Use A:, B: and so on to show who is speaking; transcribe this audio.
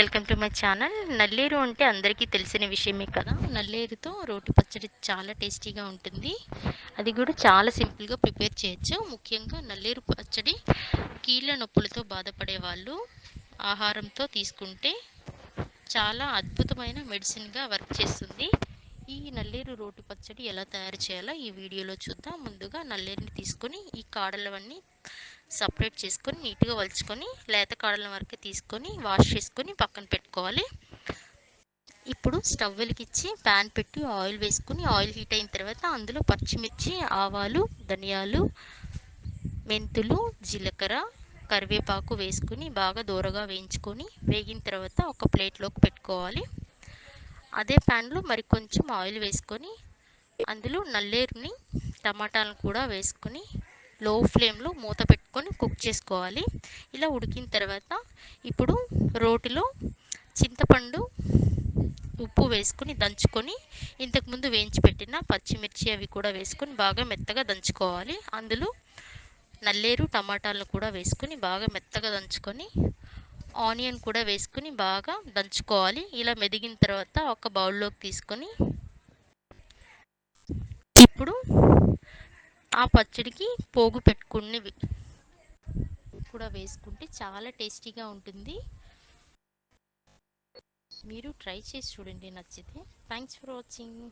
A: Welcome to my channel. నల్లేరు అంటే అందరికీ తెలిసిన విషయమే కదా. నల్లేరుతో రోటి పచ్చడి చాలా టేస్టీగా ఉంటుంది. అది కూడా చాలా సింపుల్గా ప్రిపేర్ చేయొచ్చు. ముఖ్యంగా నల్లేరు పచ్చడి కీళ్ళ నొప్పులతో బాధపడే వాళ్ళు ఆహారంతో తీసుకుంటే చాలా అద్భుతమైన మెడిసిన్గా వర్క్ చేస్తుంది. ఈ నల్లేరు రోటి పచ్చడి ఎలా తయారు చేయాలో ఈ వీడియోలో చూద్దాం. ముందుగా నల్లేరుని తీసుకొని ఈ కాడలవన్నీ సపరేట్ చేసుకొని నీట్గా వలుచుకొని లేత కాడల వరకు తీసుకొని వాష్ చేసుకొని పక్కన పెట్టుకోవాలి. ఇప్పుడు స్టవ్ వెలిగించి ప్యాన్ పెట్టి ఆయిల్ వేసుకుని ఆయిల్ హీట్ అయిన తర్వాత అందులో పచ్చిమిర్చి, ఆవాలు, ధనియాలు, మెంతులు, జీలకర్ర, కరివేపాకు వేసుకుని బాగా దూరగా వేయించుకొని వేగిన తర్వాత ఒక ప్లేట్లోకి పెట్టుకోవాలి. అదే ప్యాన్లో మరి కొంచెం ఆయిల్ వేసుకొని అందులో నల్లేరుని, టమాటాలను కూడా వేసుకొని లో ఫ్లేమ్లో మూత పెట్టుకొని కుక్ చేసుకోవాలి. ఇలా ఉడికిన తర్వాత ఇప్పుడు రోటిలో చింతపండు, ఉప్పు వేసుకుని దంచుకొని ఇంతకుముందు వేయించి పెట్టిన పచ్చిమిర్చి అవి కూడా వేసుకొని బాగా మెత్తగా దంచుకోవాలి. అందులో నల్లేరు, టమాటాలను కూడా వేసుకుని బాగా మెత్తగా దంచుకొని ఆనియన్ కూడా వేసుకుని బాగా దంచుకోవాలి. ఇలా మెదిగిన తర్వాత ఒక బౌల్లోకి తీసుకొని ఇప్పుడు ఆ పచ్చడికి పోగు పెట్టుకుని కూడా వేసుకుంటే చాలా టేస్టీగా ఉంటుంది. మీరు ట్రై చేసి చూడండి, నచ్చితే. Thanks for watching.